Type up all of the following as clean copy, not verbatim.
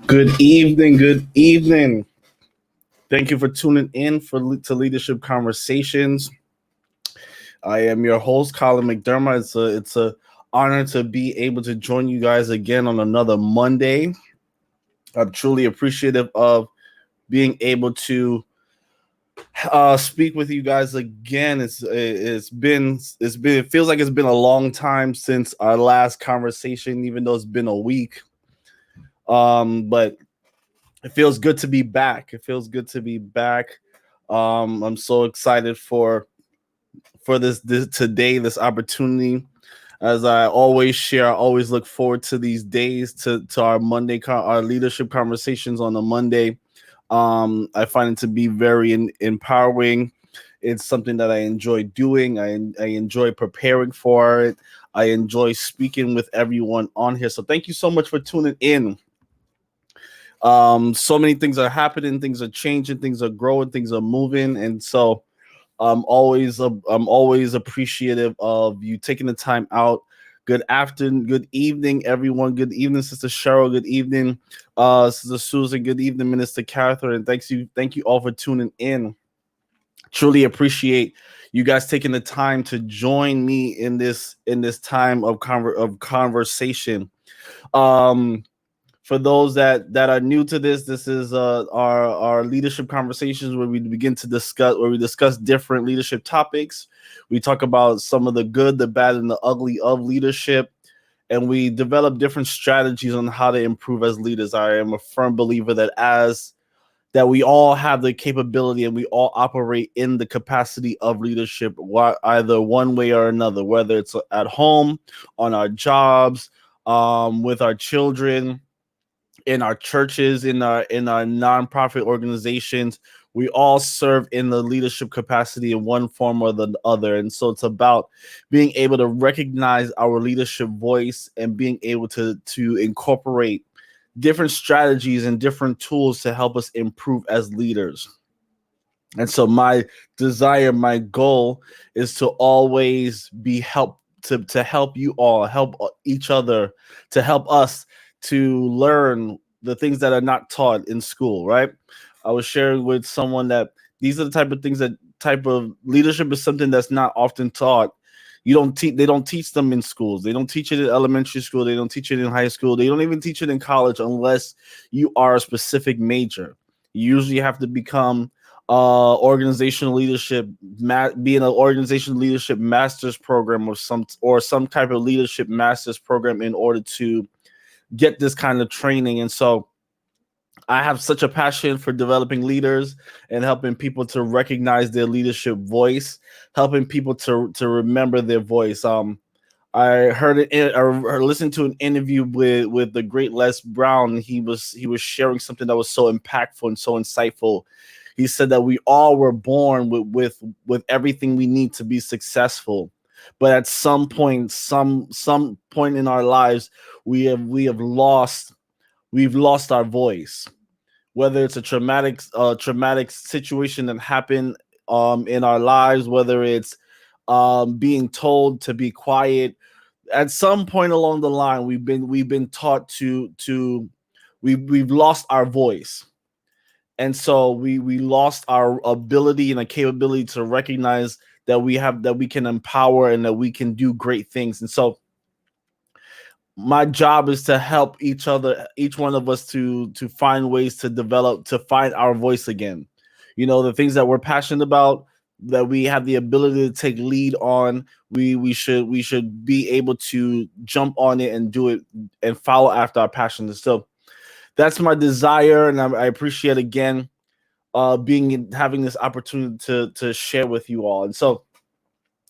Good evening. Good evening. Thank you for tuning in to Leadership Conversations. I am your host, Colin McDermott. It's a honor to be able to join you guys again on another Monday. I'm truly appreciative of being able to speak with you guys again. It feels like it's been a long time since our last conversation, even though it's been a week. But it feels good to be back. It feels good to be back. I'm so excited for this today, this opportunity. As I always share, I always look forward to these days, to our our leadership conversations on a Monday. I find it to be very empowering. It's something that I enjoy doing. I enjoy preparing for it. I enjoy speaking with everyone on here. So thank you so much for tuning in. So many things are happening, things are changing, things are growing, things are moving, and so I'm always appreciative of you taking the time out. Good afternoon, good evening, everyone. Good evening, Sister Cheryl. Good evening, Sister Susan. Good evening, Minister Catherine. Thank you all for tuning in. Truly appreciate you guys taking the time to join me in this time of conversation. Um, for those that are new to this is our leadership conversations where we discuss different leadership topics. We talk about some of the good, the bad, and the ugly of leadership, and we develop different strategies on how to improve as leaders. I am a firm believer that we all have the capability and we all operate in the capacity of leadership, either one way or another, whether it's at home, on our jobs, with our children, in our churches, in our nonprofit organizations. We all serve in the leadership capacity in one form or the other. And so it's about being able to recognize our leadership voice and being able to incorporate different strategies and different tools to help us improve as leaders. And so my desire, my goal is to always be to help you all, help each other, to help us to learn the things that are not taught in school, right? I was sharing with someone that these are the type of things that type of leadership is something that's not often taught. They don't teach them in schools. They don't teach it in elementary school. They don't teach it in high school. They don't even teach it in college unless you are a specific major. You usually have to become organizational leadership, be in an organizational leadership master's program or some type of leadership master's program in order to get this kind of training. And so I have such a passion for developing leaders and helping people to recognize their leadership voice, helping people to remember their voice. I heard it or listened to an interview with the great Les Brown. He was sharing something that was so impactful and so insightful. He said that we all were born with everything we need to be successful, but at some point, some point in our lives, we have lost we've lost our voice. Whether it's a traumatic situation that happened in our lives, whether it's being told to be quiet, at some point along the line, we've been taught we've lost our voice, and so we lost our ability and a capability to recognize that we can empower and that we can do great things. And so my job is to help each one of us to find ways to find our voice again. The things that we're passionate about, that we have the ability to take lead on. We should be able to jump on it and do it and follow after our passion. So that's my desire, and I appreciate again having this opportunity to share with you all. And so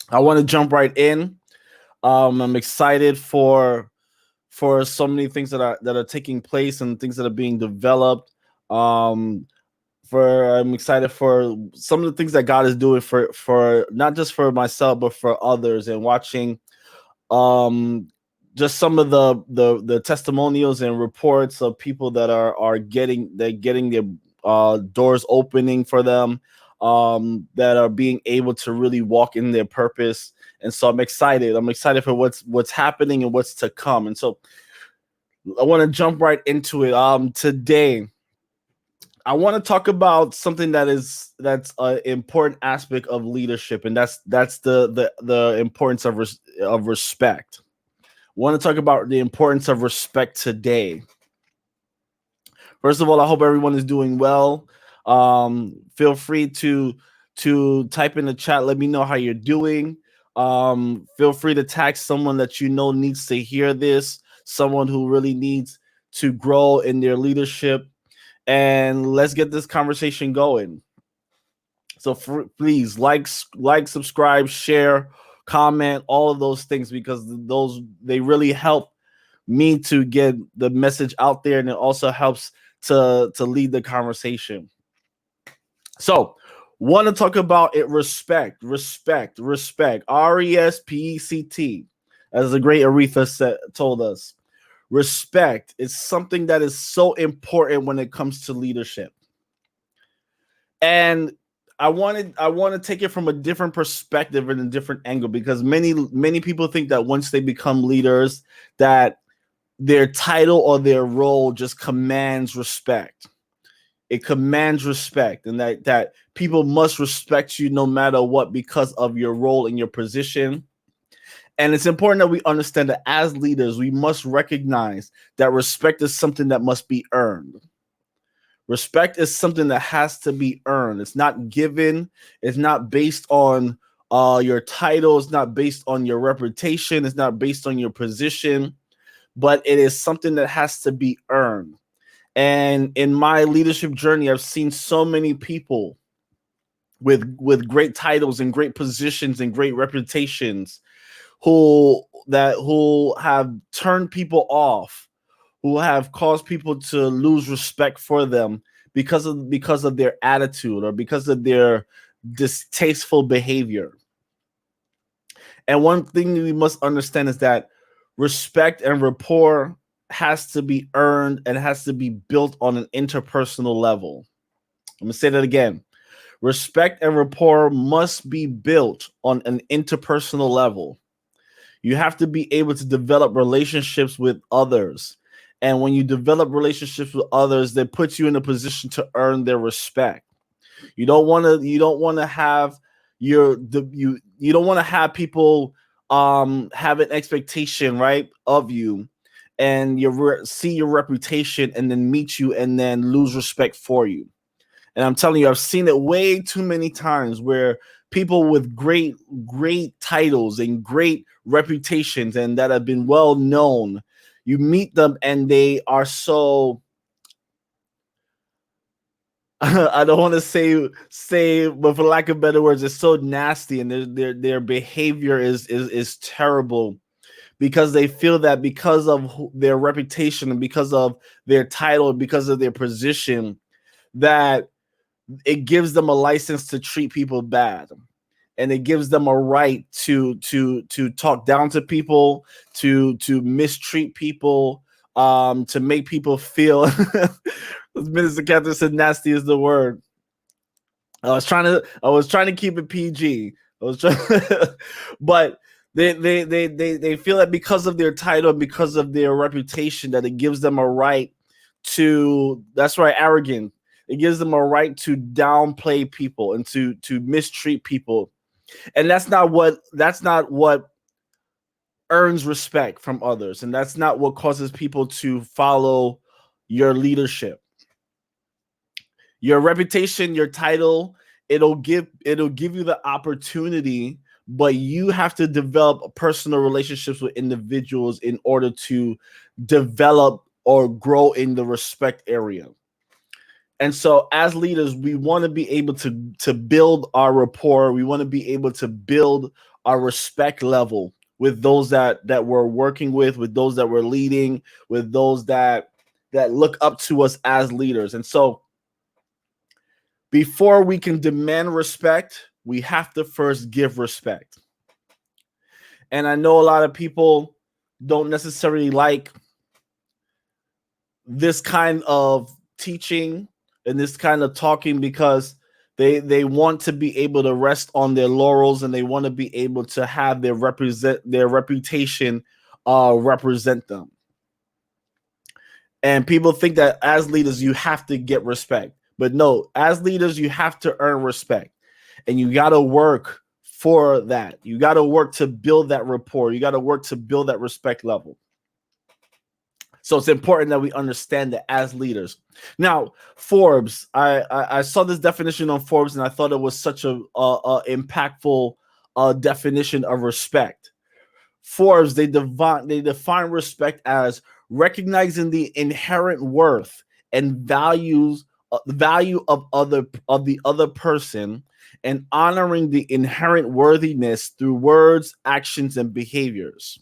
I want to jump right in. I'm excited for so many things that are taking place and things that are being developed. I'm excited for some of the things that God is doing for not just for myself but for others, and watching just some of the testimonials and reports of people that are getting their doors opening for them, that are being able to really walk in their purpose. And so I'm excited for what's happening and what's to come. And so I want to jump right into it. Today I want to talk about something that's an important aspect of leadership, and that's the importance of respect. I want to talk about the importance of respect today. First of all, I hope everyone is doing well. Feel free to type in the chat. Let me know how you're doing. Feel free to tag someone that you know needs to hear this, someone who really needs to grow in their leadership, and let's get this conversation going. So please subscribe, share, comment, all of those things, because they really help me to get the message out there, and it also helps to lead the conversation. So, want to talk about it. Respect. RESPECT, as the great Aretha told us. Respect is something that is so important when it comes to leadership. And I want to take it from a different perspective and a different angle, because many people think that once they become leaders, that their title or their role just commands respect. It commands respect, and that people must respect you no matter what because of your role and your position. And it's important that we understand that as leaders, we must recognize that respect is something that must be earned. Respect is something that has to be earned. It's not given. It's not based on your title. It's not based on your reputation. It's not based on your position, but it is something that has to be earned. And in my leadership journey, I've seen so many people with great titles and great positions and great reputations who have turned people off, who have caused people to lose respect for them because of their attitude or because of their distasteful behavior. And one thing we must understand is that respect and rapport has to be earned and has to be built on an interpersonal level. I'm going to say that again. Respect and rapport must be built on an interpersonal level. You have to be able to develop relationships with others. And when you develop relationships with others, that puts you in a position to earn their respect. You don't want to have you don't want to have people have an expectation, right, of you, and see your reputation and then meet you and then lose respect for you. And I'm telling you, I've seen it way too many times where people with great titles and great reputations and that have been well known, you meet them and they are so I don't want to say, but for lack of better words, it's so nasty, and their behavior is terrible, because they feel that because of their reputation and because of their title and because of their position, that it gives them a license to treat people bad, and it gives them a right to talk down to people, to mistreat people, to make people feel. Minister Catherine said, "Nasty is the word." I was trying to keep it PG. But they feel that because of their title, because of their reputation, that it gives them a right to. That's right, arrogant. It gives them a right to downplay people and to mistreat people, and that's not what earns respect from others, and that's not what causes people to follow your leadership. Your reputation, your title, it'll give you the opportunity, but you have to develop personal relationships with individuals in order to develop or grow in the respect area. And so as leaders, we want to be able to build our rapport. We want to be able to build our respect level with those that we're working with those that we're leading, with those that look up to us as leaders. And so before we can demand respect, we have to first give respect. And I know a lot of people don't necessarily like this kind of teaching and this kind of talking, because they want to be able to rest on their laurels, and they want to be able to have their reputation represent them. And people think that as leaders, you have to get respect. But no, as leaders, you have to earn respect. And you got to work for that. You got to work to build that rapport. You got to work to build that respect level. So it's important that we understand that as leaders. Now, Forbes, I saw this definition on Forbes, and I thought it was such a impactful definition of respect. Forbes, they define respect as recognizing the inherent worth and value of the other person, and honoring the inherent worthiness through words, actions, and behaviors.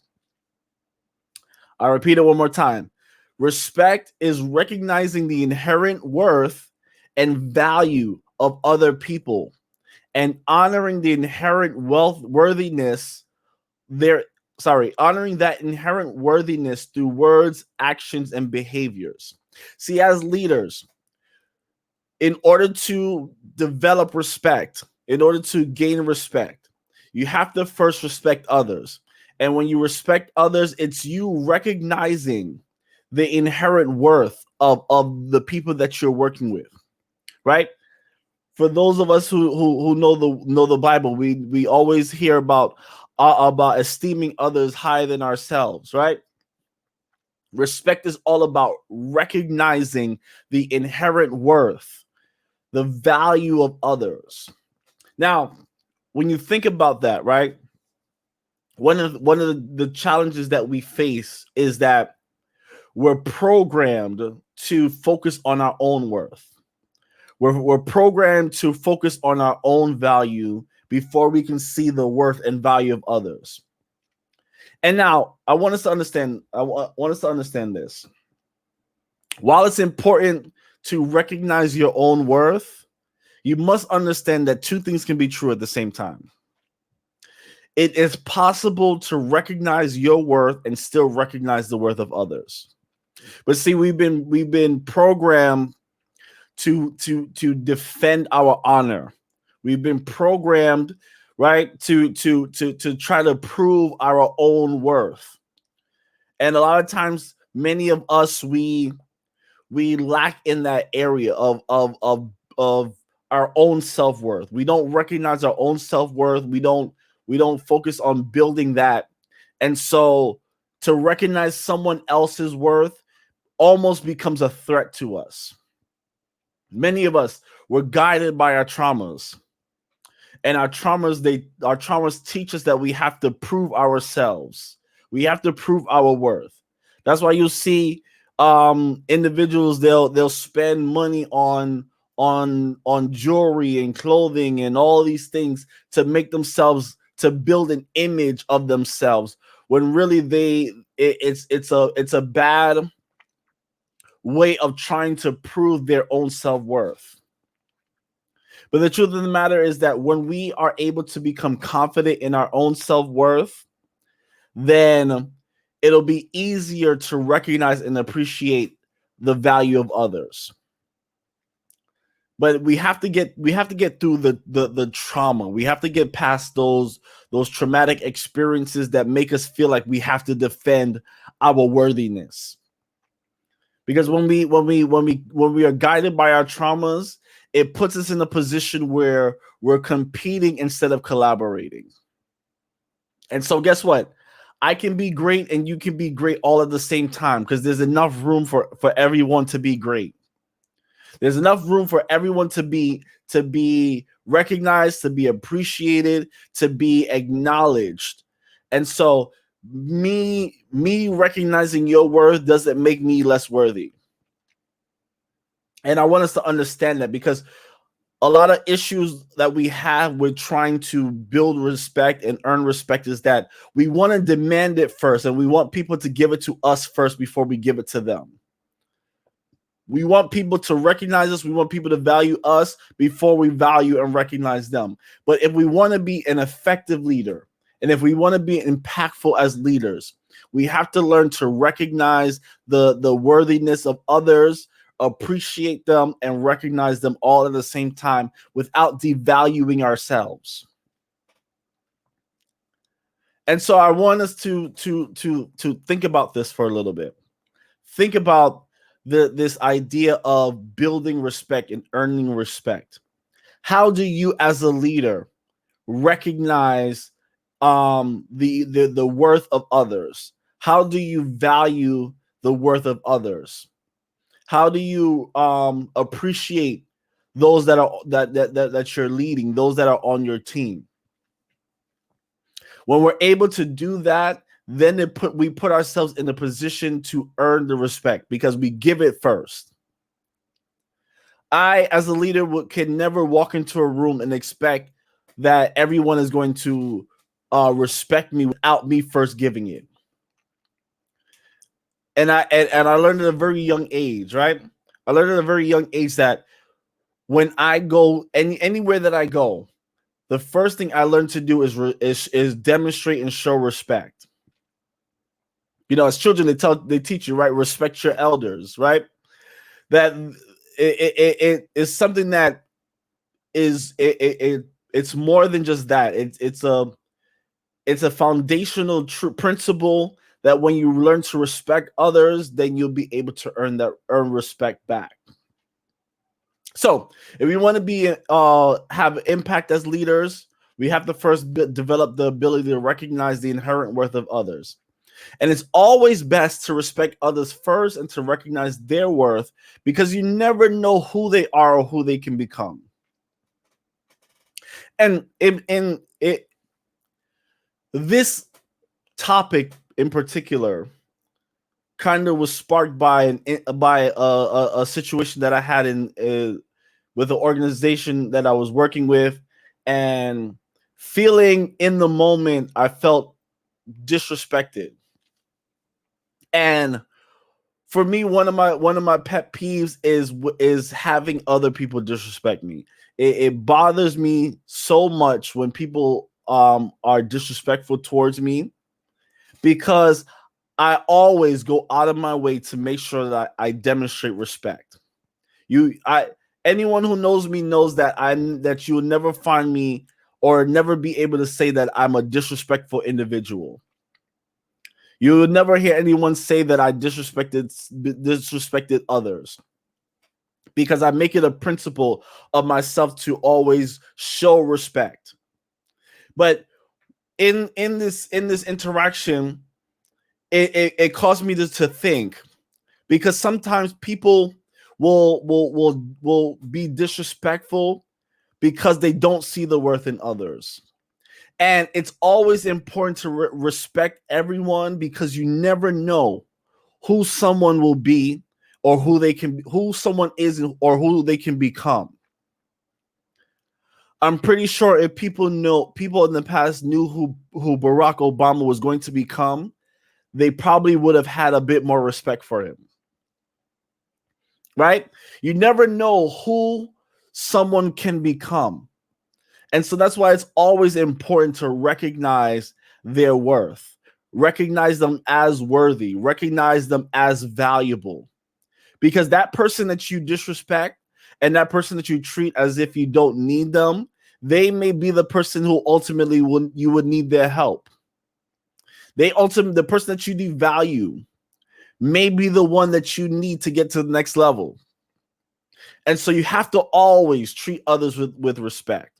I'll repeat it one more time. Respect is recognizing the inherent worth and value of other people, and honoring the inherent worthiness honoring that inherent worthiness through words, actions, and behaviors. See, as leaders, in order to develop respect, in order to gain respect, you have to first respect others. And when you respect others, it's you recognizing the inherent worth of the people that you're working with, right? For those of us who know the Bible, we always hear about esteeming others higher than ourselves, right? Respect is all about recognizing the inherent worth, the value of others. Now, when you think about that, right? One of the challenges that we face is that we're programmed to focus on our own worth. We're programmed to focus on our own value before we can see the worth and value of others. And now I want us to understand this. While it's important to recognize your own worth, you must understand that two things can be true at the same time. It is possible to recognize your worth and still recognize the worth of others. But see, we've been programmed to defend our honor. We've been programmed, right, to try to prove our own worth. And a lot of times, many of us we lack in that area of our own self-worth. We don't recognize our own self-worth. We don't focus on building that. And so to recognize someone else's worth almost becomes a threat to us. Many of us were guided by our traumas. And our traumas teach us that we have to prove ourselves. We have to prove our worth. That's why you'll see individuals, they'll spend money on jewelry and clothing and all these things to make themselves, to build an image of themselves, when really it's a bad way of trying to prove their own self-worth. But the truth of the matter is that when we are able to become confident in our own self-worth, then it'll be easier to recognize and appreciate the value of others. But we have to get through the trauma. We have to get past those traumatic experiences that make us feel like we have to defend our worthiness. Because when we are guided by our traumas, it puts us in a position where we're competing instead of collaborating. And so guess what? I can be great and you can be great all at the same time, because there's enough room for everyone to be great. There's enough room for everyone to be recognized, to be appreciated, to be acknowledged. And so me recognizing your worth doesn't make me less worthy. And I want us to understand that, because a lot of issues that we have with trying to build respect and earn respect is that we want to demand it first, and we want people to give it to us first before we give it to them. We want people to recognize us. We want people to value us before we value and recognize them. But if we want to be an effective leader, and if we want to be impactful as leaders, we have to learn to recognize the worthiness of others, appreciate them, and recognize them all at the same time without devaluing ourselves. And so I want us to think about this for a little bit. Think about this idea of building respect and earning respect. How do you as a leader recognize the worth of others? How do you value the worth of others? How do you appreciate those that you're leading, those that are on your team? When we're able to do that, then we put ourselves in a position to earn the respect because we give it first. I, as a leader, can never walk into a room and expect that everyone is going to respect me without me first giving it. And I learned at a very young age, right? I learned at a very young age that when I go anywhere that I go, the first thing I learned to do is demonstrate and show respect. You know, as children, they teach you, right? Respect your elders, right? That it is something that is it's more than just that. It's a foundational principle that when you learn to respect others, then you'll be able to earn respect back. So if we want to be have impact as leaders, we have to first develop the ability to recognize the inherent worth of others. And it's always best to respect others first and to recognize their worth, because you never know who they are or who they can become. And in this topic in particular kind of was sparked by a situation that I had in with the organization that I was working with, and feeling in the moment I felt disrespected. And for me, one of my pet peeves is having other people disrespect me. It bothers me so much when people are disrespectful towards me, because I always go out of my way to make sure that I demonstrate respect. Anyone who knows me knows that you will never find me or never be able to say that I'm a disrespectful individual. You would never hear anyone say that I disrespected others, because I make it a principle of myself to always show respect. But in this interaction, it caused me to think, because sometimes people will be disrespectful because they don't see the worth in others. And it's always important to respect everyone, because you never know who someone will be, or who someone is, or who they can become. I'm pretty sure if people in the past knew who Barack Obama was going to become, they probably would have had a bit more respect for him. Right? You never know who someone can become. And so that's why it's always important to recognize their worth, recognize them as worthy, recognize them as valuable. Because that person that you disrespect and that person that you treat as if you don't need them, they may be the person who ultimately you would need their help. The person that you devalue may be the one that you need to get to the next level. And so you have to always treat others with respect.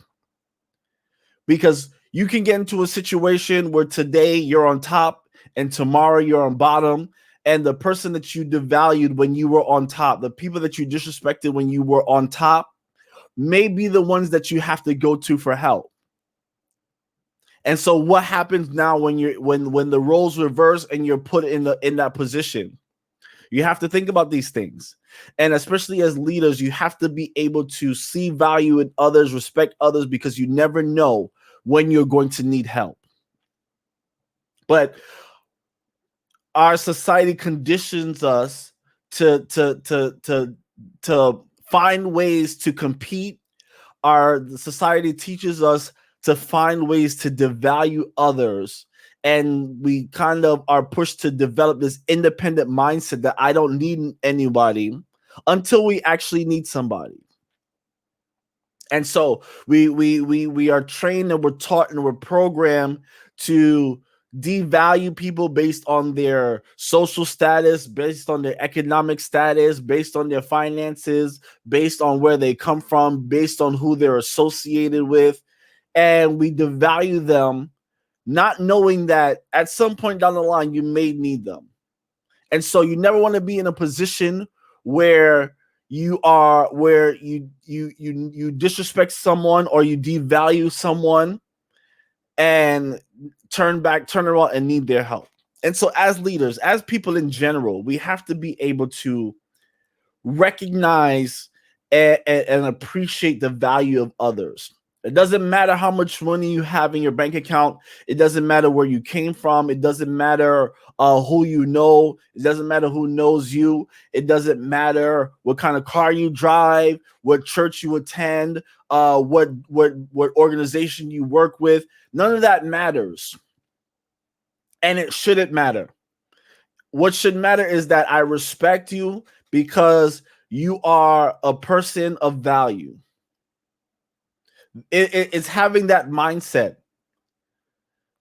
Because you can get into a situation where today you're on top and tomorrow you're on bottom, and the person that you devalued when you were on top, the people that you disrespected when you were on top, may be the ones that you have to go to for help. And so what happens now when the roles reverse and you're put in that position? You have to think about these things. And especially as leaders, you have to be able to see value in others, respect others, because you never know when you're going to need help. But our society conditions us to find ways to compete. Our society teaches us to find ways to devalue others. And we kind of are pushed to develop this independent mindset that I don't need anybody until we actually need somebody. And so we are trained and we're taught and we're programmed to devalue people based on their social status, based on their economic status, based on their finances, based on where they come from, based on who they're associated with. And we devalue them, not knowing that at some point down the line, you may need them. And so you never want to be in a position where you disrespect someone or you devalue someone and turn around and need their help. And so as leaders, as people in general, we have to be able to recognize and appreciate the value of others. It doesn't matter how much money you have in your bank account. It doesn't matter where you came from. It doesn't matter who you know. It doesn't matter who knows you. It doesn't matter what kind of car you drive, what church you attend, what organization you work with. None of that matters. And it shouldn't matter. What should matter is that I respect you because you are a person of value. It's having that mindset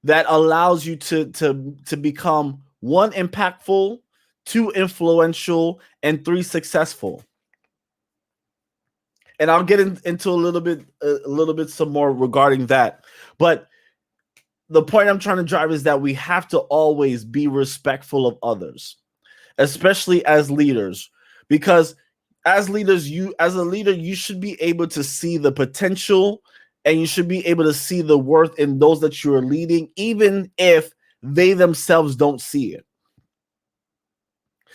that allows you to become 1, impactful, 2, influential, and 3, successful. And I'll get into a little bit some more regarding that. But the point I'm trying to drive is that we have to always be respectful of others, especially as leaders, because as leaders, as a leader, you should be able to see the potential and you should be able to see the worth in those that you are leading, even if they themselves don't see it.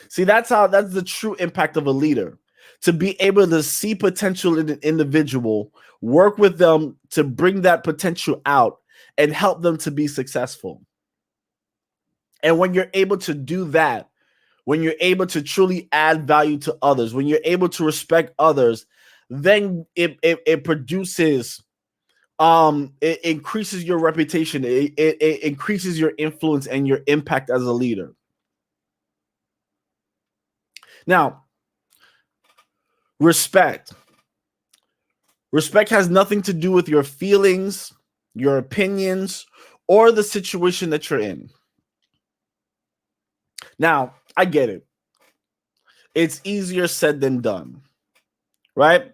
See, that's the true impact of a leader, to be able to see potential in an individual, work with them to bring that potential out and help them to be successful. And when you're able to do that, when you're able to truly add value to others, when you're able to respect others, then it produces, it increases your reputation. It increases your influence and your impact as a leader. Now, respect. Respect has nothing to do with your feelings, your opinions, or the situation that you're in. Now, I get it. It's easier said than done, right?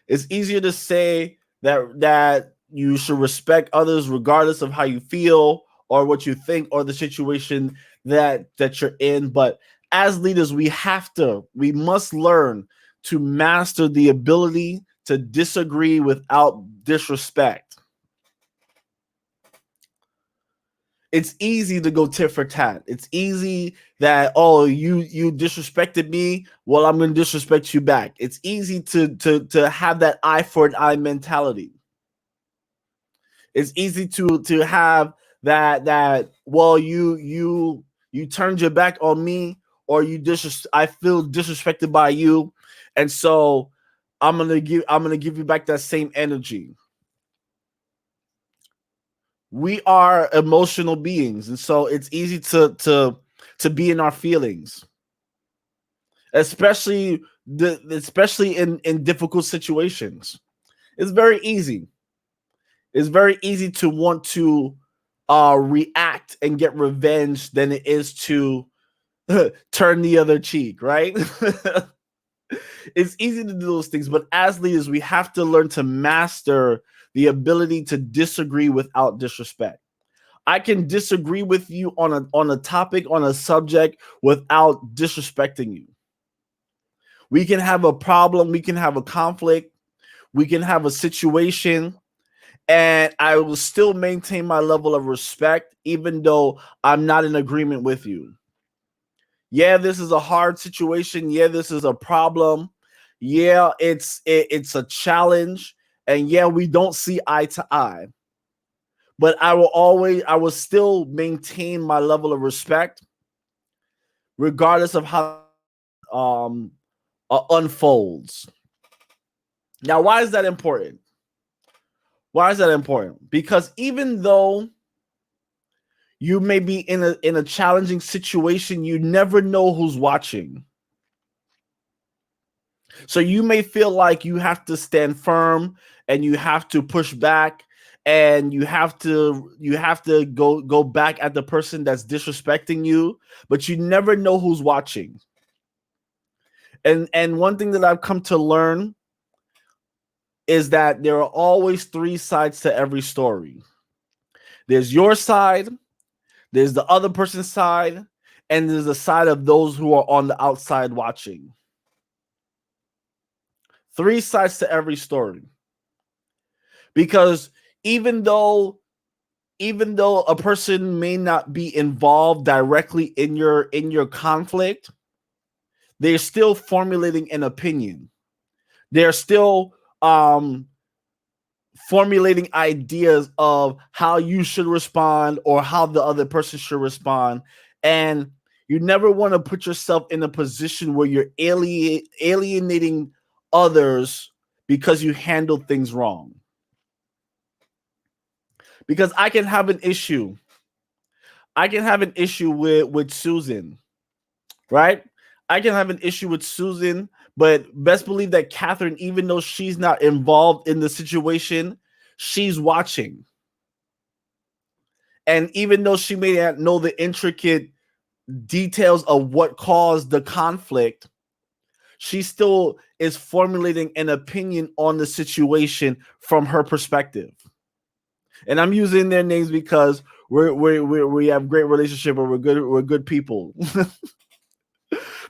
It's easier to say that you should respect others regardless of how you feel or what you think or the situation that you're in. But as leaders, we must learn to master the ability to disagree without disrespect. It's easy to go tit for tat. It's easy that, oh, you disrespected me, well, I'm going to disrespect you back. It's easy to have that eye for an eye mentality. It's easy to have that well, you turned your back on me, or I feel disrespected by you, and so I'm gonna give you back that same energy. We are emotional beings, and so it's easy to be in our feelings, especially in difficult situations. It's very easy. It's very easy to want to react and get revenge than it is to turn the other cheek, right? It's easy to do those things, but as leaders, we have to learn to master the ability to disagree without disrespect. I can disagree with you on a topic, on a subject, without disrespecting you. We can have a problem, we can have a conflict, we can have a situation, and I will still maintain my level of respect, even though I'm not in agreement with you. Yeah, this is a hard situation. Yeah, this is a problem. Yeah, it's a challenge. And yeah, we don't see eye to eye. But I will still maintain my level of respect, regardless of how unfolds. Now, why is that important? Why is that important? Because even though you may be in a challenging situation, you never know who's watching. So you may feel like you have to stand firm and you have to push back and you have to go back at the person that's disrespecting you, but you never know who's watching. And one thing that I've come to learn is that there are always three sides to every story. There's your side, there's the other person's side, and there's the side of those who are on the outside watching. Three sides to every story. Because even though a person may not be involved directly in your conflict, they're still formulating an opinion. They're still formulating ideas of how you should respond or how the other person should respond. And you never want to put yourself in a position where you're alienating others because you handle things wrong. Because I can have an issue. I can have an issue with Susan, right? I can have an issue with Susan, but best believe that Catherine, even though she's not involved in the situation, she's watching. And even though she may not know the intricate details of what caused the conflict, she still is formulating an opinion on the situation from her perspective. And I'm using their names because we have great relationship and we're good people.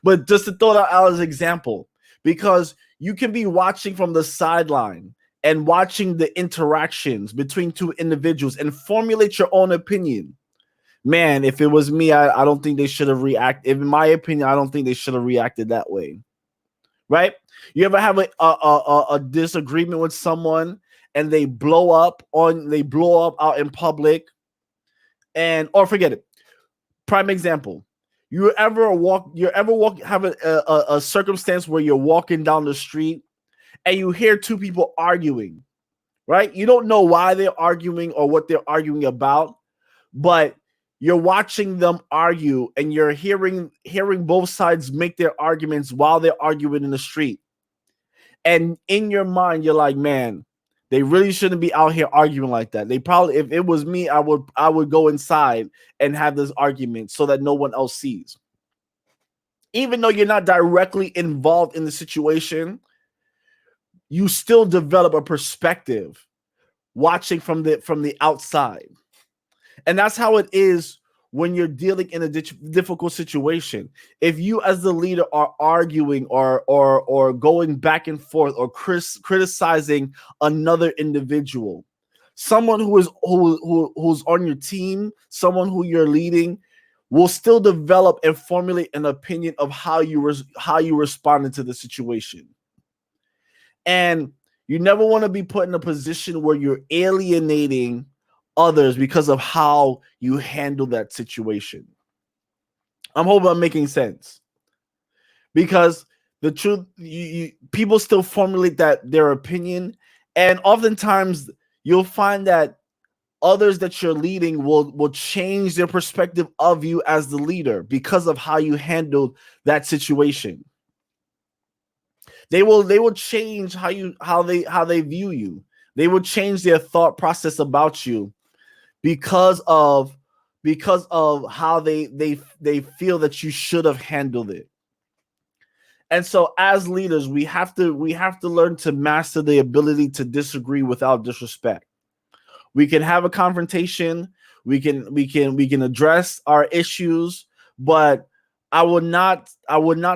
But just to throw that out as an example, because you can be watching from the sideline and watching the interactions between two individuals and formulate your own opinion. Man, if it was me, I don't think they should have reacted. In my opinion, I don't think they should have reacted that way. Right? You ever have a disagreement with someone and they blow up out in public, and or forget it. Prime example. You ever have a circumstance where you're walking down the street and you hear two people arguing, right? You don't know why they're arguing or what they're arguing about, but you're watching them argue and you're hearing both sides make their arguments while they're arguing in the street. And in your mind, you're like, man, they really shouldn't be out here arguing like that. They probably, if it was me, I would go inside and have this argument so that no one else sees. Even though you're not directly involved in the situation, you still develop a perspective watching from the outside. And that's how it is when you're dealing in a difficult situation. If you as the leader are arguing or going back and forth or criticizing another individual, someone who's on your team, someone who you're leading, will still develop and formulate an opinion of how you responded to the situation. And you never want to be put in a position where you're alienating others because of how you handle that situation. I'm hoping I'm making sense. Because the truth, people still formulate their opinion, and oftentimes you'll find that others that you're leading will change their perspective of you as the leader because of how you handled that situation. They will change how they view you. They will change their thought process about you because of how they feel that you should have handled it. And so as leaders, we have to learn to master the ability to disagree without disrespect. We can have a confrontation, we can address our issues, but I would not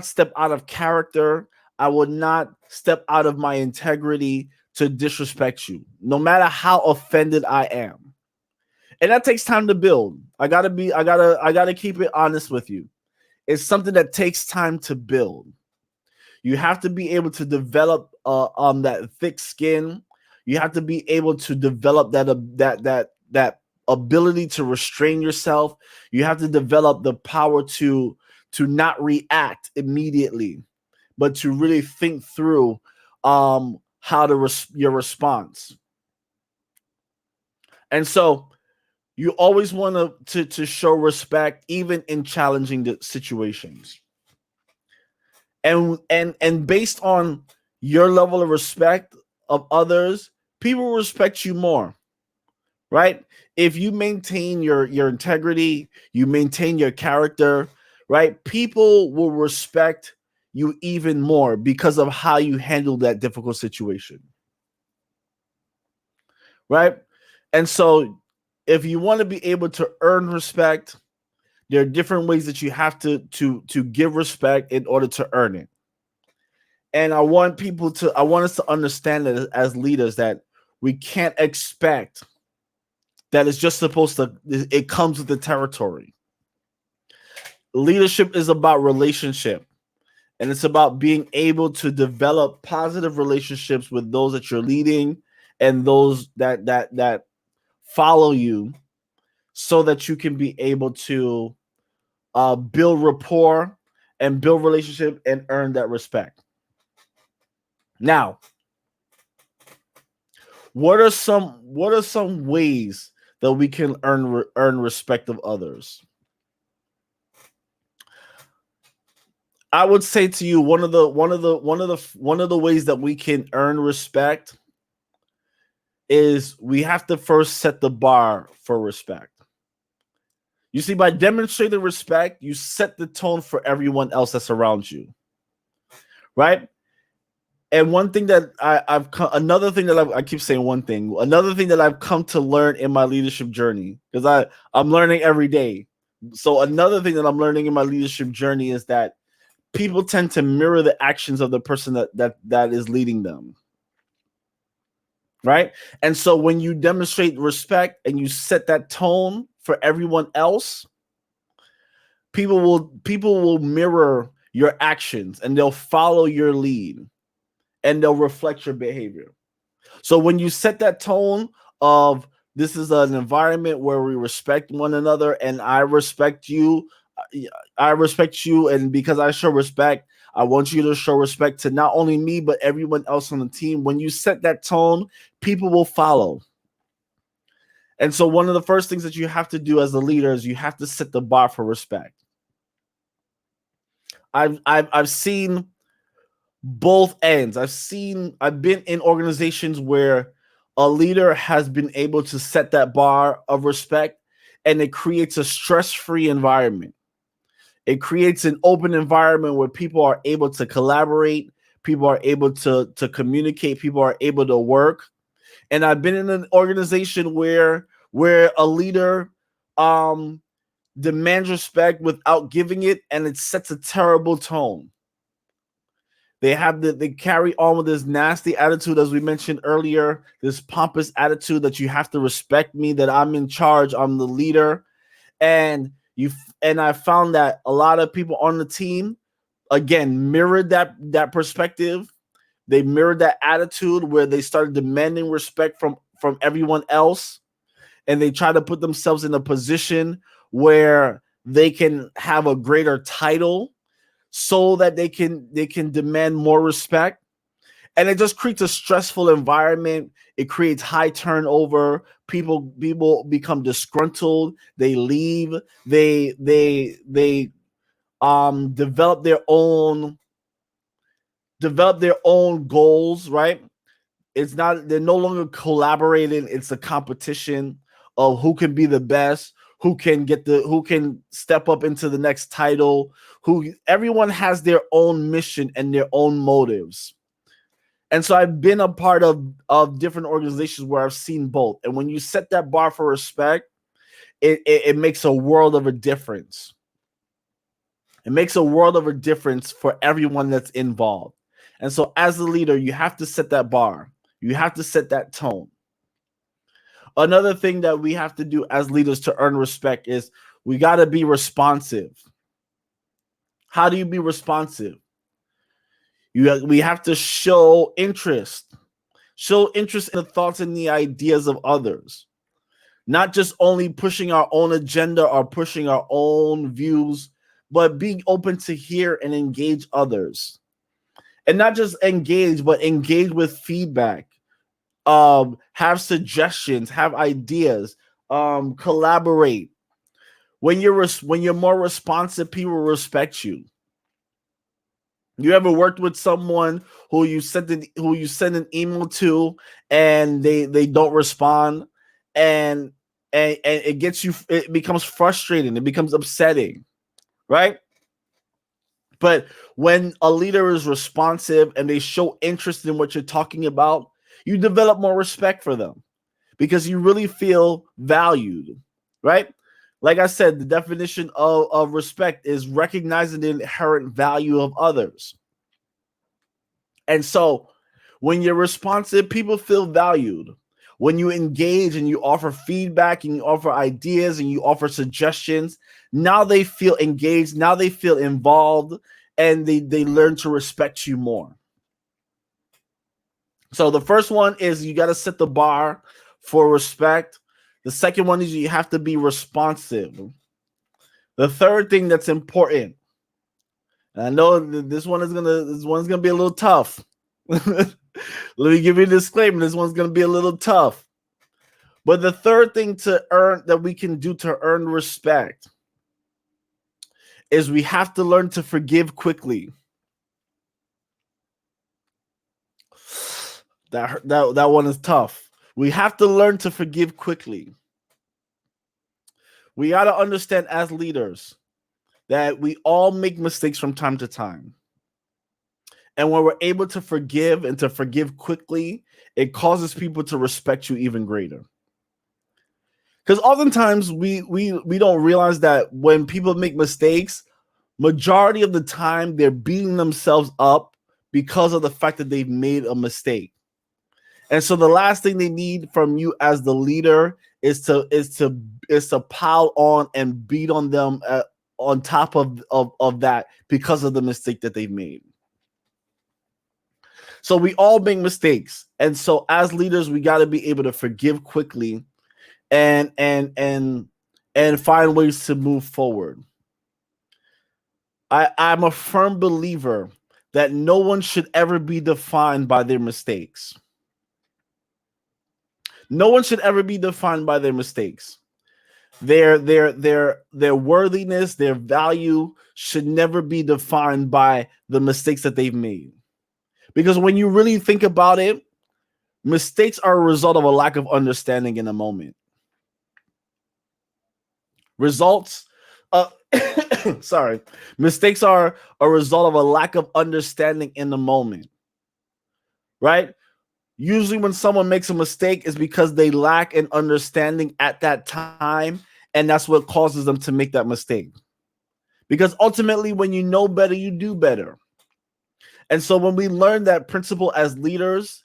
step out of character. I would not step out of my integrity to disrespect you, no matter how offended I am. And that takes time to build. I gotta keep it honest with you. It's something that takes time to build. You have to be able to develop that thick skin. You have to be able to develop that ability to restrain yourself. You have to develop the power to not react immediately, but to really think through your response. And so you always want to show respect even in challenging situations. And based on your level of respect of others, people respect you more. right? If you maintain your integrity, you maintain your character, right? People will respect you even more because of how you handle that difficult situation, right? And so if you want to be able to earn respect, there are different ways that you have to give respect in order to earn it. And I want us to understand that as leaders that we can't expect that it's just supposed to, it comes with the territory. Leadership is about relationship, and it's about being able to develop positive relationships with those that you're leading and those that follow you, so that you can be able to build rapport and build relationship and earn that respect. Now, what are some ways that we can earn respect of others? I would say to you, one of the ways that we can earn respect is we have to first set the bar for respect. You see, by demonstrating respect, you set the tone for everyone else that's around you, right? And one thing that another thing that I keep saying one thing, another thing that I've come to learn in my leadership journey, because I'm learning every day. So another thing that I'm learning in my leadership journey is that people tend to mirror the actions of the person that is leading them, right? And so when you demonstrate respect and you set that tone for everyone else, people will mirror your actions and they'll follow your lead and they'll reflect your behavior. So when you set that tone of this is an environment where we respect one another and I respect you, and because I show respect, I want you to show respect to not only me but everyone else on the team. When you set that tone, people will follow. And so one of the first things that you have to do as a leader is you have to set the bar for respect. I've seen both ends. I've been in organizations where a leader has been able to set that bar of respect, and it creates a stress-free environment. It creates an open environment where people are able to collaborate, people are able to communicate, people are able to work. And I've been in an organization where a leader demands respect without giving it, and it sets a terrible tone. They carry on with this nasty attitude, as we mentioned earlier, this pompous attitude that you have to respect me, that I'm in charge, I'm the leader. And I found that a lot of people on the team again mirrored that perspective. They mirrored that attitude where they started demanding respect from everyone else, and they try to put themselves in a position where they can have a greater title so that they can demand more respect. And it just creates a stressful environment. It creates high turnover. People become disgruntled. They leave. They develop their own goals, right? It's not, they're no longer collaborating. It's a competition of who can be the best, who can step up into the next title, who everyone has their own mission and their own motives. And so I've been a part of different organizations where I've seen both. And when you set that bar for respect, it makes a world of a difference. It makes a world of a difference for everyone that's involved. And so as a leader, you have to set that bar. You have to set that tone. Another thing that we have to do as leaders to earn respect is we got to be responsive. How do you be responsive? We have to show interest in the thoughts and the ideas of others, not just only pushing our own agenda or pushing our own views, but being open to hear and engage others. And not just engage, but engage with feedback, have suggestions, have ideas, collaborate. When you're more responsive, people respect you. You ever worked with someone who you send an email to and they don't respond, and and it gets you, it becomes frustrating, it becomes upsetting, right? But when a leader is responsive and they show interest in what you're talking about, you develop more respect for them because you really feel valued, right? Like I said, the definition of respect is recognizing the inherent value of others. And so when you're responsive, people feel valued. When you engage and you offer feedback and you offer ideas and you offer suggestions, now they feel engaged, now they feel involved, and they learn to respect you more. So the first one is you got to set the bar for respect. The second one is you have to be responsive. The third thing that's important, and I know this one's gonna be a little tough. Let me give you a disclaimer. This one's gonna be a little tough. But the third thing to earn that we can do to earn respect is we have to learn to forgive quickly. That one is tough. We have to learn to forgive quickly. We got to understand as leaders that we all make mistakes from time to time. And when we're able to forgive and to forgive quickly, it causes people to respect you even greater. Because oftentimes we don't realize that when people make mistakes, majority of the time they're beating themselves up because of the fact that they've made a mistake. And so the last thing they need from you as the leader is to pile on and beat on them on top of that because of the mistake that they've made. So we all make mistakes. And so as leaders, we got to be able to forgive quickly and find ways to move forward. I'm a firm believer that no one should ever be defined by their mistakes. No one should ever be defined by their mistakes. Their worthiness, their value should never be defined by the mistakes that they've made. Because when you really think about it, mistakes are a result of a lack of understanding in a moment. Results, sorry, mistakes are a result of a lack of understanding in the moment, right? Usually when someone makes a mistake is because they lack an understanding at that time, and that's what causes them to make that mistake. Because ultimately, when you know better, you do better. And so when we learn that principle as leaders,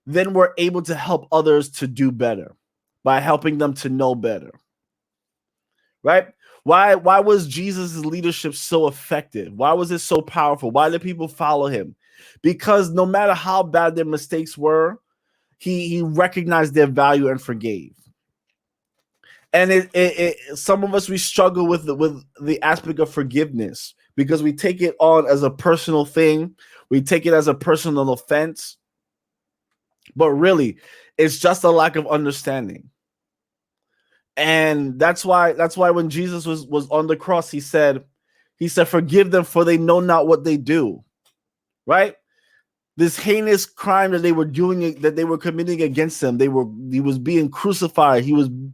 then we're able to help others to do better by helping them to know better. Right? Why was Jesus' leadership so effective? Why was it so powerful? Why did people follow him? Because no matter how bad their mistakes were, he recognized their value and forgave. And some of us, we struggle with the aspect of forgiveness because we take it on as a personal thing. We take it as a personal offense. But really, it's just a lack of understanding. And that's why when Jesus was on the cross, he said, forgive them, for they know not what they do. Right? This heinous crime that they were doing, that they were committing against him. He was being crucified.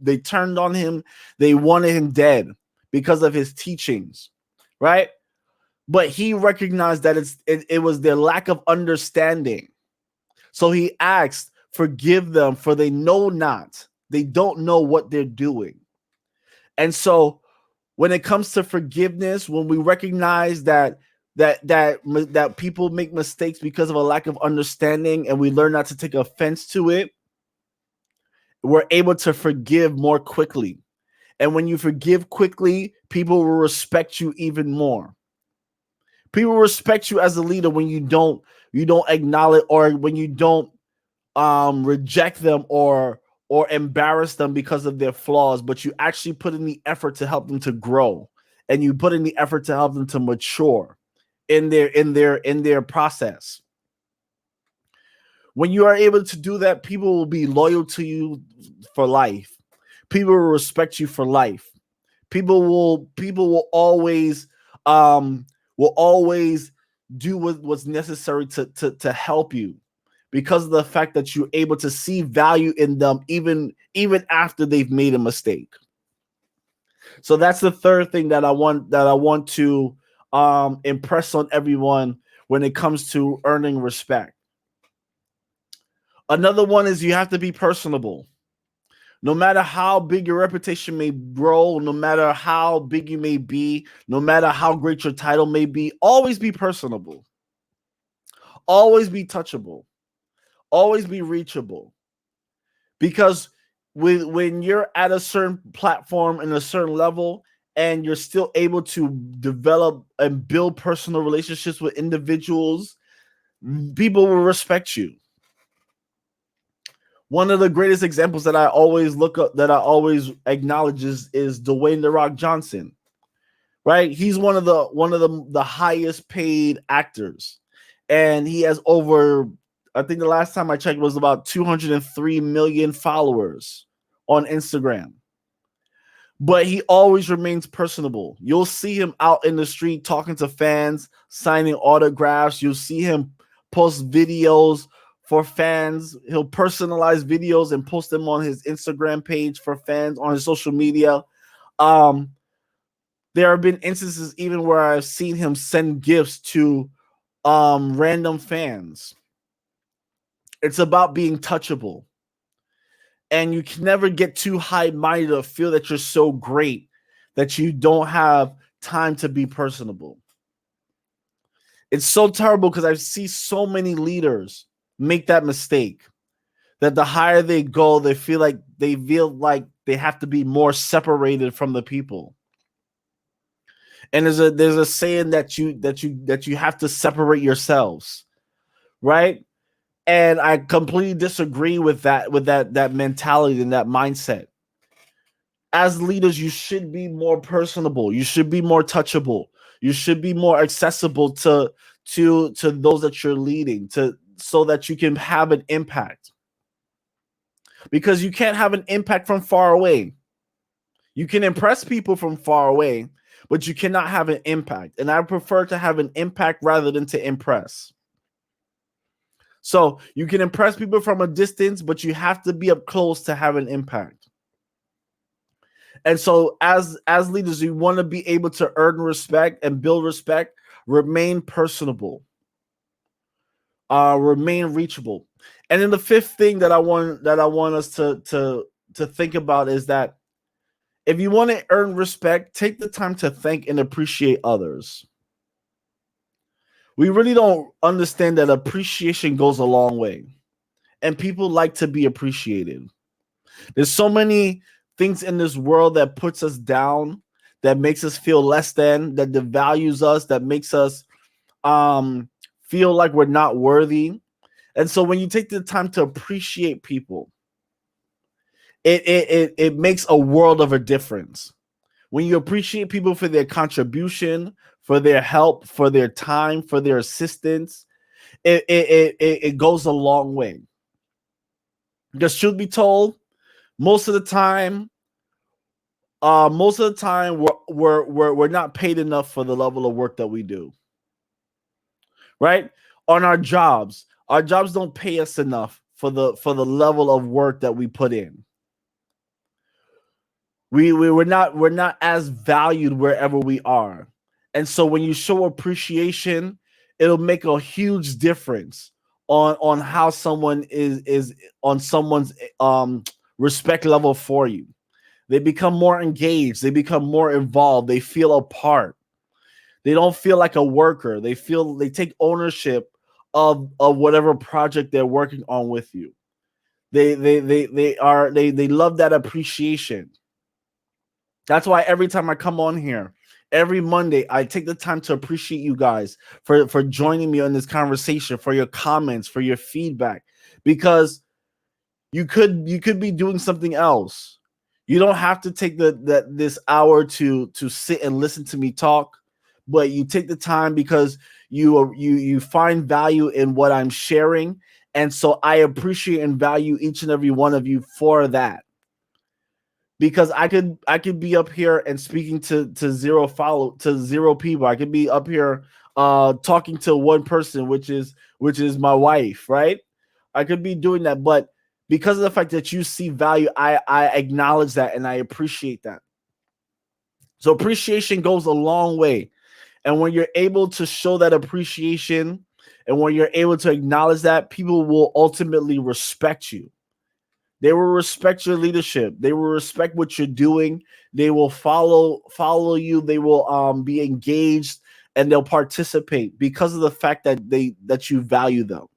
They turned on him. They wanted him dead because of his teachings. Right? But he recognized that it was their lack of understanding. So he asked, forgive them, for they know not. They don't know what they're doing. And so when it comes to forgiveness, when we recognize that people make mistakes because of a lack of understanding, and we learn not to take offense to it, we're able to forgive more quickly. And when you forgive quickly, people will respect you even more. People respect you as a leader when you don't acknowledge, or when you don't reject them or embarrass them because of their flaws, but you actually put in the effort to help them to grow, and you put in the effort to help them to mature in their process. When you are able to do that, people will be loyal to you for life. People will respect you for life. People will always do what's necessary to help you, because of the fact that you're able to see value in them even after they've made a mistake. So that's the third thing that I want to impress on everyone when it comes to earning respect. Another one is you have to be personable. No matter how big your reputation may grow, no matter how big you may be, no matter how great your title may be, always be personable. Always be touchable. Always be reachable. Because when you're at a certain platform and a certain level and you're still able to develop and build personal relationships with individuals, people will respect you. One of the greatest examples that I always look up, that I always acknowledge is Dwayne The Rock Johnson, right? He's one of the highest paid actors, and he has over, I think the last time I checked was about 203 million followers on Instagram. But he always remains personable. You'll see him out in the street talking to fans, signing autographs. You'll see him post videos for fans. He'll personalize videos and post them on his Instagram page for fans, on his social media. There have been instances even where I've seen him send gifts to random fans. It's about being touchable. And you can never get too high-minded or feel that you're so great that you don't have time to be personable. It's so terrible because I see so many leaders make that mistake, that the higher they go, they feel like they have to be more separated from the people. And there's a saying that you have to separate yourselves, right? And I completely disagree with that mentality and that mindset. As leaders, you should be more personable. You should be more touchable. You should be more accessible to those that you're leading, so that you can have an impact. Because you can't have an impact from far away. You can impress people from far away, but you cannot have an impact. And I prefer to have an impact rather than to impress. So you can impress people from a distance, but you have to be up close to have an impact. And so as leaders, you want to be able to earn respect and build respect, remain personable, remain reachable. And then the fifth thing that I want us to think about is that if you want to earn respect, take the time to thank and appreciate others. We really don't understand that appreciation goes a long way, and people like to be appreciated. There's so many things in this world that puts us down, that makes us feel less than, that devalues us, that makes us feel like we're not worthy. And so when you take the time to appreciate people, it makes a world of a difference. When you appreciate people for their contribution, for their help, for their time, for their assistance, it goes a long way. Because truth be told, most of the time we're not paid enough for the level of work that we do. Right? On our jobs don't pay us enough for the level of work that we put in. We're not as valued wherever we are. And so when you show appreciation, it'll make a huge difference on how someone is on someone's respect level for you. They become more engaged, they become more involved, they feel a part. They don't feel like a worker. They take ownership of whatever project they're working on with you. They love that appreciation. That's why every time I come on here, every Monday, I take the time to appreciate you guys for joining me on this conversation, for your comments, for your feedback, because you could be doing something else. You don't have to take this hour to sit and listen to me talk, but you take the time because you find value in what I'm sharing, and so I appreciate and value each and every one of you for that. Because I could be up here and speaking to zero people. I could be up here talking to one person, which is my wife, right? I could be doing that, but because of the fact that you see value, I acknowledge that and I appreciate that. So appreciation goes a long way. And when you're able to show that appreciation and when you're able to acknowledge that, people will ultimately respect you. They will respect your leadership. They will respect what you're doing. They will follow you. They will be engaged and they'll participate because of the fact that you value them.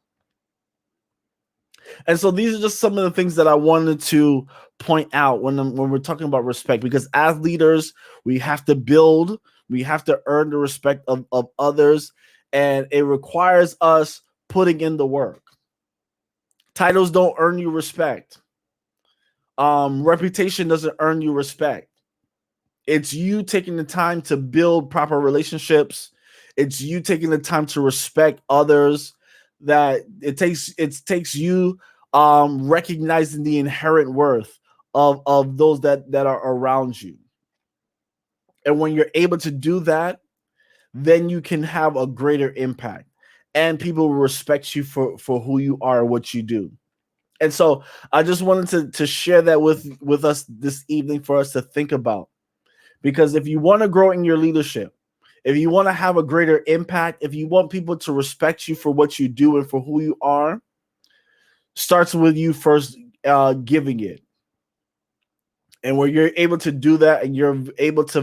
And so these are just some of the things that I wanted to point out when we're talking about respect, because as leaders, we have to build, we have to earn the respect of others, and it requires us putting in the work. Titles don't earn you respect. Reputation doesn't earn you respect. It's you taking the time to build proper relationships. It's you taking the time to respect others. That it takes you recognizing the inherent worth of those that are around you. And when you're able to do that, then you can have a greater impact, and people will respect you for who you are and what you do. And so I just wanted to share that with us this evening for us to think about. Because if you want to grow in your leadership, if you want to have a greater impact, if you want people to respect you for what you do and for who you are, starts with you first giving it. And where you're able to do that and you're able to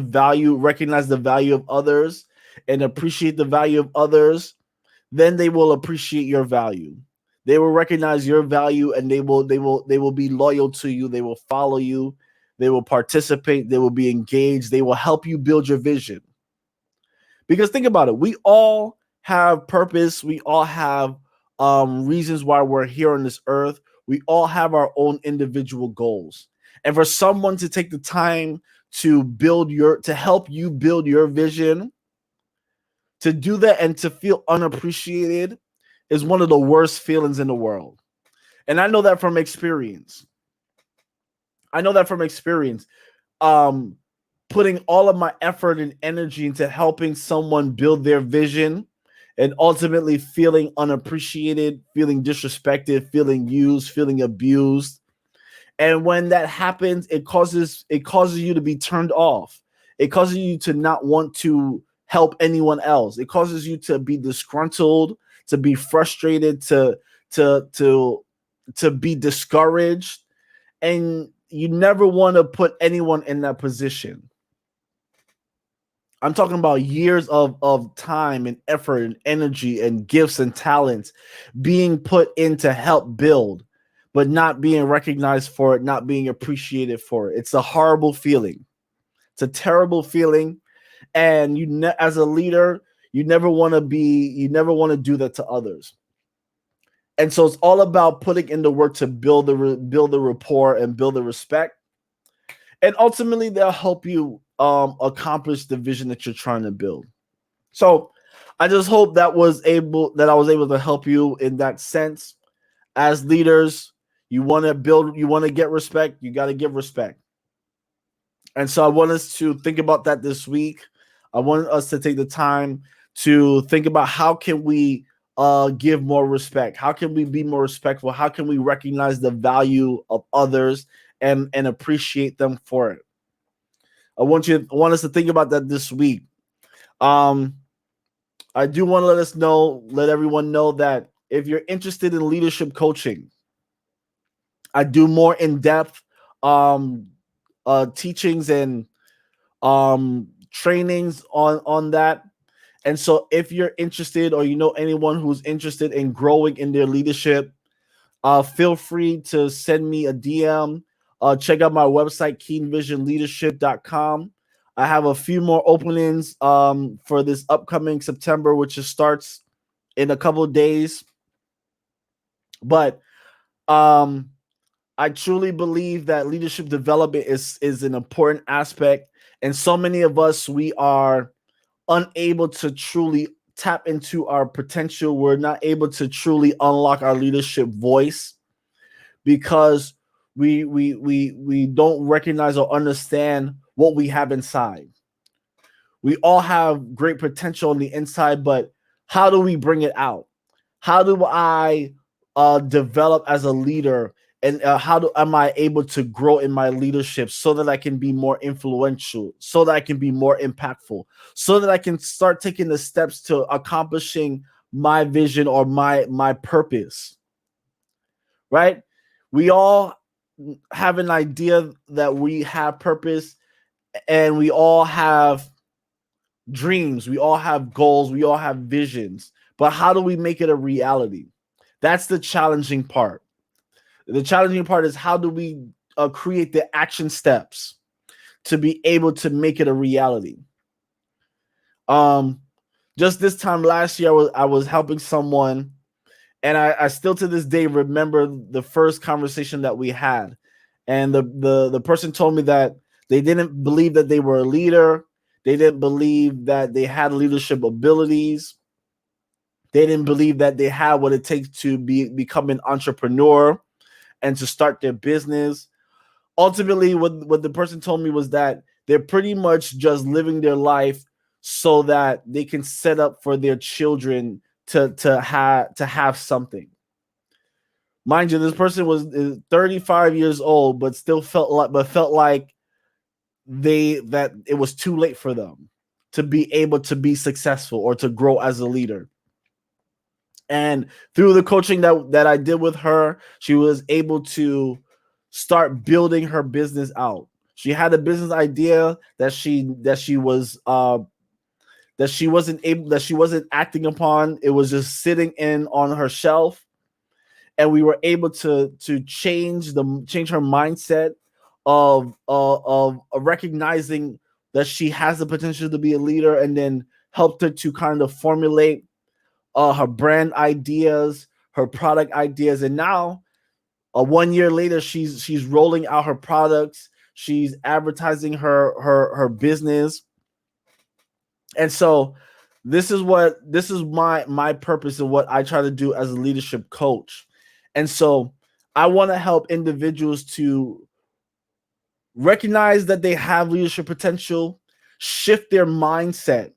recognize the value of others and appreciate the value of others, then they will appreciate your value. They will recognize your value and they will be loyal to you. They will follow you. They will participate. They will be engaged. They will help you build your vision. Because think about it. We all have purpose. We all have reasons why we're here on this earth. We all have our own individual goals. And for someone to take the time to help you build your vision, to do that and to feel unappreciated is one of the worst feelings in the world. And I know that from experience. Putting all of my effort and energy into helping someone build their vision and ultimately feeling unappreciated, feeling disrespected, feeling used, feeling abused. And when that happens, it causes you to be turned off. It causes you to not want to help anyone else. It causes you to be disgruntled, to be frustrated, to be discouraged. And you never want to put anyone in that position. I'm talking about years of time and effort and energy and gifts and talents being put in to help build, but not being recognized for it, not being appreciated for it. It's a horrible feeling. It's a terrible feeling. And as a leader, you never want to do that to others. And so it's all about putting in the work to build the rapport and build the respect. And ultimately, they'll help you accomplish the vision that you're trying to build. So I just hope that I was able to help you in that sense. As leaders, you want to get respect, you got to give respect. And so I want us to think about that this week. I want us to take the time to think about how can we give more respect? How can we be more respectful? How can we recognize the value of others and appreciate them for it? I want us to think about that this week. I do want to let everyone know that if you're interested in leadership coaching, I do more in-depth teachings and trainings on that. And so if you're interested or you know anyone who's interested in growing in their leadership, feel free to send me a DM. Check out my website, KeenVisionLeadership.com. I have a few more openings for this upcoming September, which starts in a couple of days. But I truly believe that leadership development is an important aspect. And so many of us, we are unable to truly tap into our potential. We're not able to truly unlock our leadership voice because we don't recognize or understand what we have inside. We all have great potential on the inside, but how do we bring it out? How do I develop as a leader, and am I able to grow in my leadership so that I can be more influential, so that I can be more impactful, so that I can start taking the steps to accomplishing my vision or my purpose, right? We all have an idea that we have purpose, and we all have dreams, we all have goals, we all have visions, but how do we make it a reality? That's the challenging part. The challenging part is how do we create the action steps to be able to make it a reality. um just this time last year, I was helping someone, and I still to this day remember the first conversation that we had. And the person told me that they didn't believe that they were a leader. They didn't believe that they had leadership abilities. They didn't believe that they had what it takes to become an entrepreneur and to start their business. Ultimately, what the person told me was that they're pretty much just living their life so that they can set up for their children to have something. Mind you, this person was 35 years old, but still felt like that it was too late for them to be able to be successful or to grow as a leader. And through the coaching that I did with her, she was able to start building her business out. She had a business idea that she wasn't acting upon. It was just sitting in on her shelf, and we were able to change her mindset of recognizing that she has the potential to be a leader, and then helped her to kind of formulate her brand ideas, her product ideas. And now, 1 year later, she's rolling out her products. She's advertising her business. And so this is my purpose and what I try to do as a leadership coach. And so I want to help individuals to recognize that they have leadership potential, shift their mindset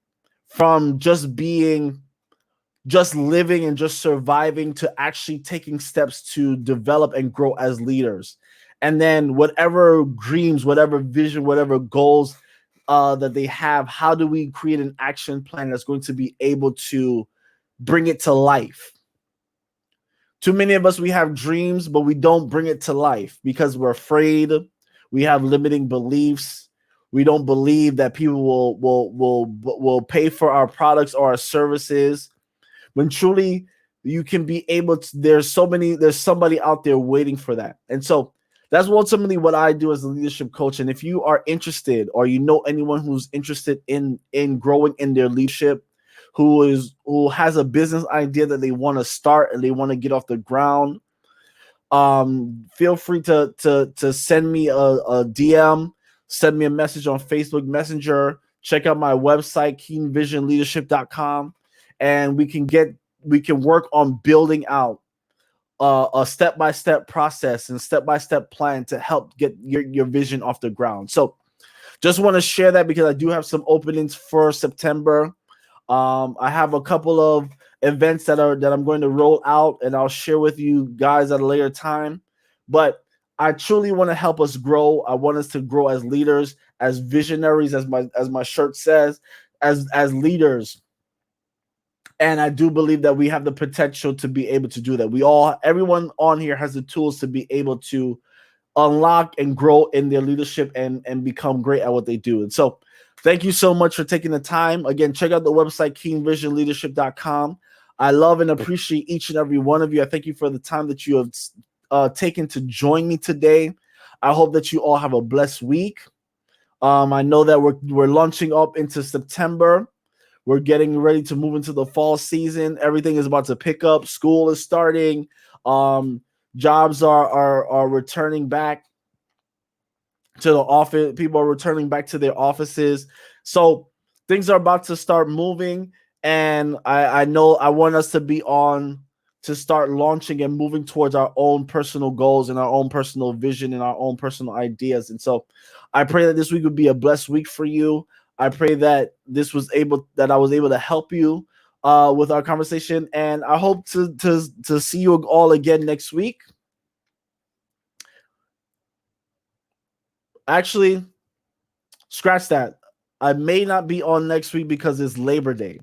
from just living and just surviving to actually taking steps to develop and grow as leaders. And then whatever dreams, whatever vision, whatever goals that they have, how do we create an action plan that's going to be able to bring it to life? Too many of us, we have dreams, but we don't bring it to life because we're afraid. We have limiting beliefs. We don't believe that people will pay for our products or our services, when truly you can be able to. There's somebody out there waiting for that. And so that's ultimately what I do as a leadership coach. And if you are interested, or you know anyone who's interested in growing in their leadership, who has a business idea that they want to start and they want to get off the ground, feel free to send me a DM, send me a message on Facebook Messenger. Check out my website, KeenVisionLeadership.com, and we can work on building out a step-by-step process and step-by-step plan to help get your vision off the ground. So just want to share that because I do have some openings for September. I have a couple of events that I'm going to roll out, and I'll share with you guys at a later time. But I truly want to help us grow. I want us to grow as leaders, as visionaries, as my shirt says, as leaders. And I do believe that we have the potential to be able to do that. Everyone on here has the tools to be able to unlock and grow in their leadership and become great at what they do. And so thank you so much for taking the time. Again, check out the website, KeenVisionLeadership.com. I love and appreciate each and every one of you. I thank you for the time that you have taken to join me today. I hope that you all have a blessed week. I know that we're launching up into September. We're getting ready to move into the fall season. Everything is about to pick up. School is starting. Jobs are returning back to the office. People are returning back to their offices. So things are about to start moving. And I know I want us to be on to start launching and moving towards our own personal goals and our own personal vision and our own personal ideas. And so I pray that this week would be a blessed week for you. I pray that I was able to help you with our conversation, and I hope to see you all again next week. Actually, scratch that. I may not be on next week because it's Labor Day.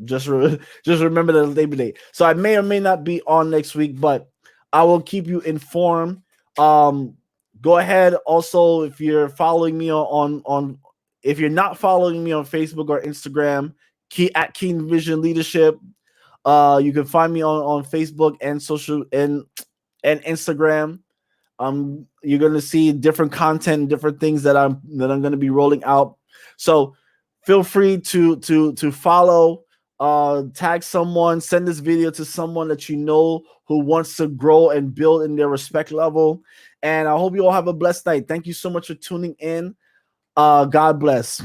Just remember the Labor Day. So I may or may not be on next week, but I will keep you informed. Go ahead. Also, if you're following me on if you're not following me on Facebook or Instagram, at KeenVision Leadership. You can find me on Facebook and social and Instagram. You're gonna see different content, different things that I'm gonna be rolling out. So feel free to follow, tag someone, send this video to someone that you know who wants to grow and build in their respect level. And I hope you all have a blessed night. Thank you so much for tuning in. God bless.